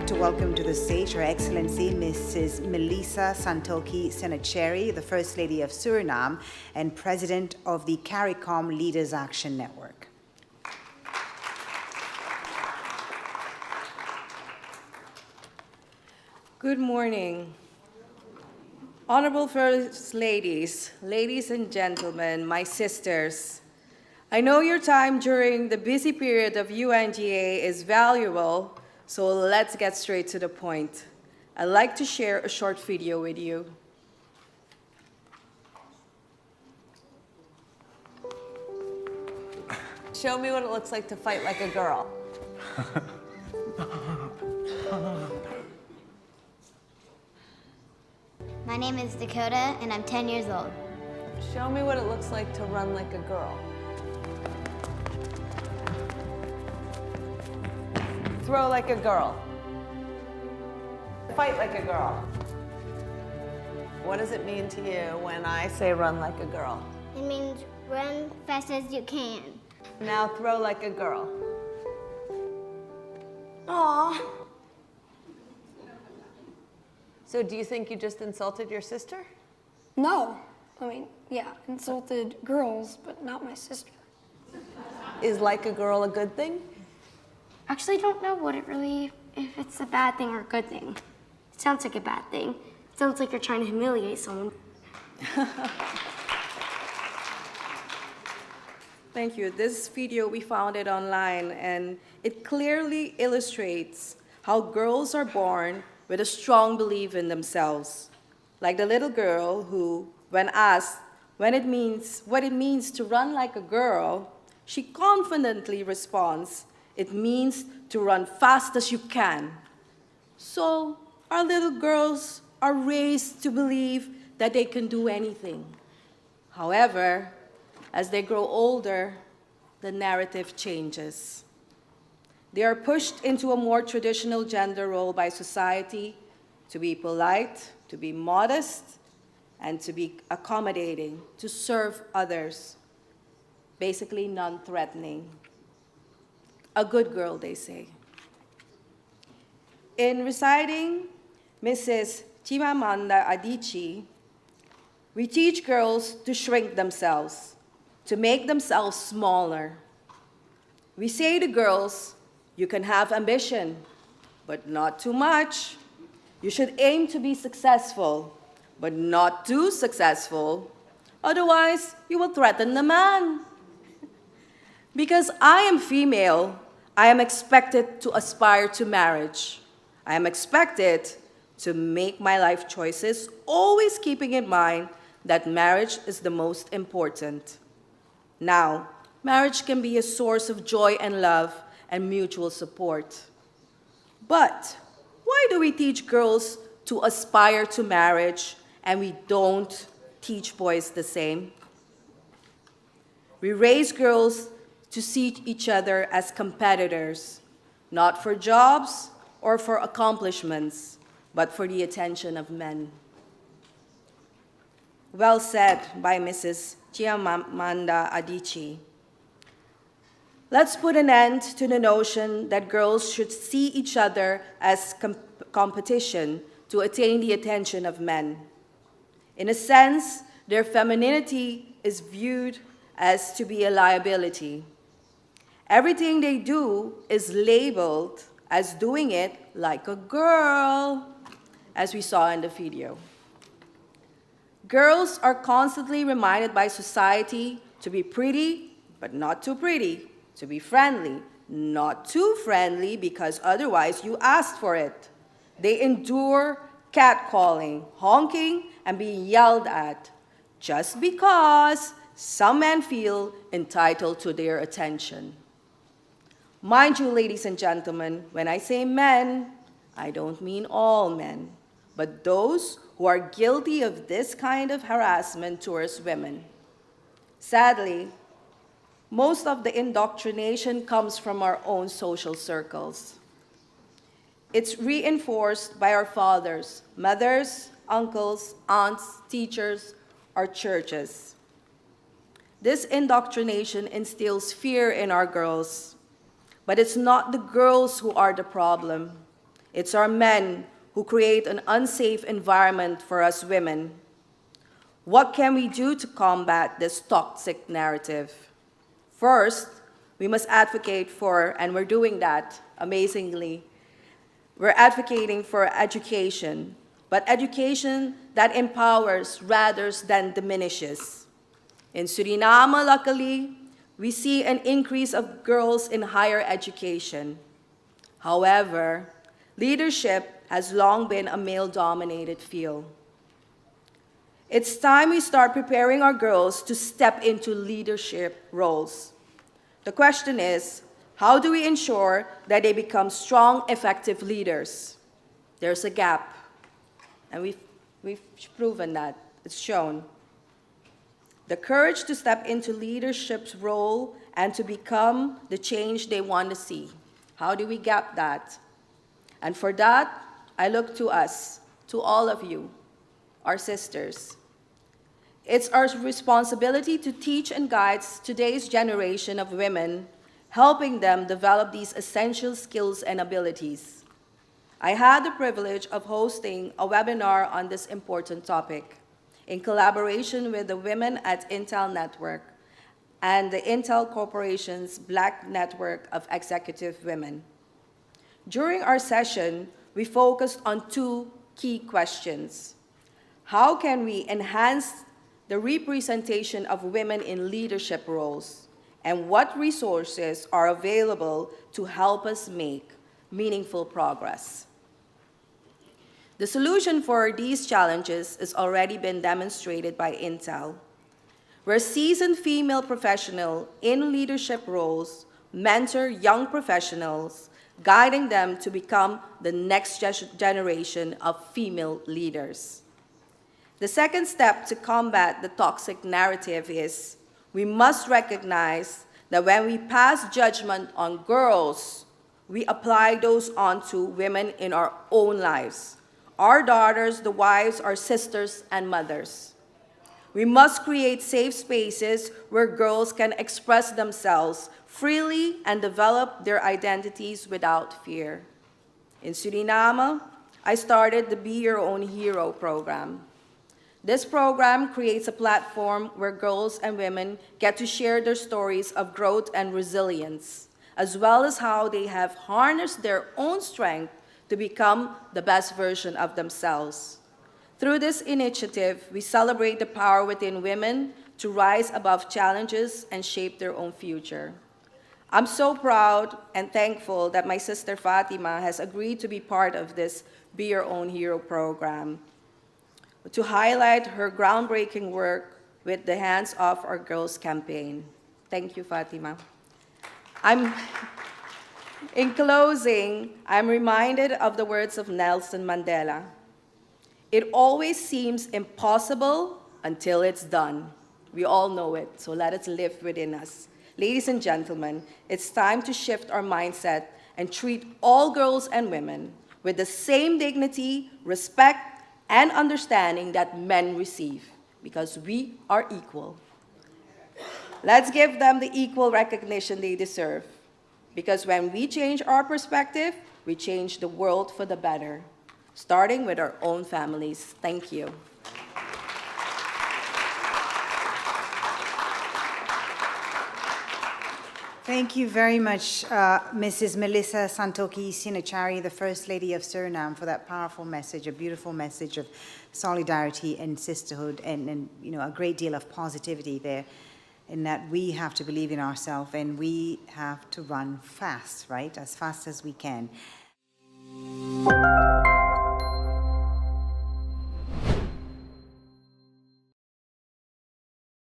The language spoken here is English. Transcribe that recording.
like to welcome to the stage Her Excellency Mrs. Mellisa Santokhi-Seenacherry, the First Lady of Suriname and President of the CARICOM Leaders Action Network. Good morning. Honorable First Ladies, ladies and gentlemen, my sisters, I know your time during the busy period of UNGA is valuable, so let's get straight to the point. I'd like to share a short video with you. Show me what it looks like to fight like a girl. My name is Dakota, and I'm 10 years old. Show me what it looks like to run like a girl. Throw like a girl. Fight like a girl. What does it mean to you when I say run like a girl? It means run fast as you can. Now throw like a girl. Aww. So do you think you just insulted your sister? No. I mean, yeah, insulted girls, but not my sister. Is like a girl a good thing? Actually, don't know if it's a bad thing or a good thing. It sounds like a bad thing. It sounds like you're trying to humiliate someone. Thank you. This video, we found it online, and it clearly illustrates how girls are born with a strong belief in themselves. Like the little girl who, when asked what it means to run like a girl, she confidently responds, "It means to run fast as you can." So our little girls are raised to believe that they can do anything. However, as they grow older, the narrative changes. They are pushed into a more traditional gender role by society to be polite, to be modest, and to be accommodating, to serve others, basically non-threatening. A good girl, they say. In reciting Mrs. Chimamanda Adichie, we teach girls to shrink themselves, to make themselves smaller. We say to girls, you can have ambition, but not too much. You should aim to be successful, but not too successful. Otherwise, you will threaten the man. Because I am female, I am expected to aspire to marriage. I am expected to make my life choices, always keeping in mind that marriage is the most important. Now, marriage can be a source of joy and love and mutual support. But why do we teach girls to aspire to marriage and we don't teach boys the same? We raise girls to see each other as competitors, not for jobs or for accomplishments, but for the attention of men. Well said by Mrs. Chimamanda Adichie. Let's put an end to the notion that girls should see each other as competition to attain the attention of men. In a sense, their femininity is viewed as to be a liability. Everything they do is labeled as doing it like a girl, as we saw in the video. Girls are constantly reminded by society to be pretty, but not too pretty, to be friendly, not too friendly because otherwise you asked for it. They endure catcalling, honking, and being yelled at just because some men feel entitled to their attention. Mind you, ladies and gentlemen, when I say men, I don't mean all men, but those who are guilty of this kind of harassment towards women. Sadly, most of the indoctrination comes from our own social circles. It's reinforced by our fathers, mothers, uncles, aunts, teachers, our churches. This indoctrination instills fear in our girls, but it's not the girls who are the problem. It's our men who create an unsafe environment for us women. What can we do to combat this toxic narrative? First, we must advocate for, and we're doing that amazingly, we're advocating for education, but education that empowers rather than diminishes. In Suriname, luckily, we see an increase of girls in higher education. However, leadership has long been a male-dominated field. It's time we start preparing our girls to step into leadership roles. The question is, how do we ensure that they become strong, effective leaders? There's a gap, and we've proven that. It's shown. The courage to step into leadership's role and to become the change they want to see. How do we gap that? And for that, I look to us, to all of you, our sisters. It's our responsibility to teach and guide today's generation of women, helping them develop these essential skills and abilities. I had the privilege of hosting a webinar on this important topic in collaboration with the Women at Intel Network and the Intel Corporation's Black Network of Executive Women. During our session, we focused on two key questions. How can we enhance the representation of women in leadership roles, and what resources are available to help us make meaningful progress? The solution for these challenges has already been demonstrated by Intel, where seasoned female professionals in leadership roles mentor young professionals, guiding them to become the next generation of female leaders. The second step to combat the toxic narrative is we must recognize that when we pass judgment on girls, we apply those onto women in our own lives, our daughters, the wives, our sisters, and mothers. We must create safe spaces where girls can express themselves freely and develop their identities without fear. In Suriname, I started the Be Your Own Hero program. This program creates a platform where girls and women get to share their stories of growth and resilience, as well as how they have harnessed their own strength to become the best version of themselves. Through this initiative, we celebrate the power within women to rise above challenges and shape their own future. I'm so proud and thankful that my sister Fatima has agreed to be part of this Be Your Own Hero program, to highlight her groundbreaking work with the Hands Off Our Girls campaign. Thank you, Fatima. In closing, I'm reminded of the words of Nelson Mandela. It always seems impossible until it's done. We all know it, so let it live within us. Ladies and gentlemen, it's time to shift our mindset and treat all girls and women with the same dignity, respect, and understanding that men receive, because we are equal. Let's give them the equal recognition they deserve, because when we change our perspective, we change the world for the better, starting with our own families. Thank you. Thank you very much, Mrs. Mellisa Santokhi-Seenacherry, the First Lady of Suriname, for that powerful message, a beautiful message of solidarity and sisterhood, and a great deal of positivity there, in that we have to believe in ourselves and we have to run fast, right? As fast as we can.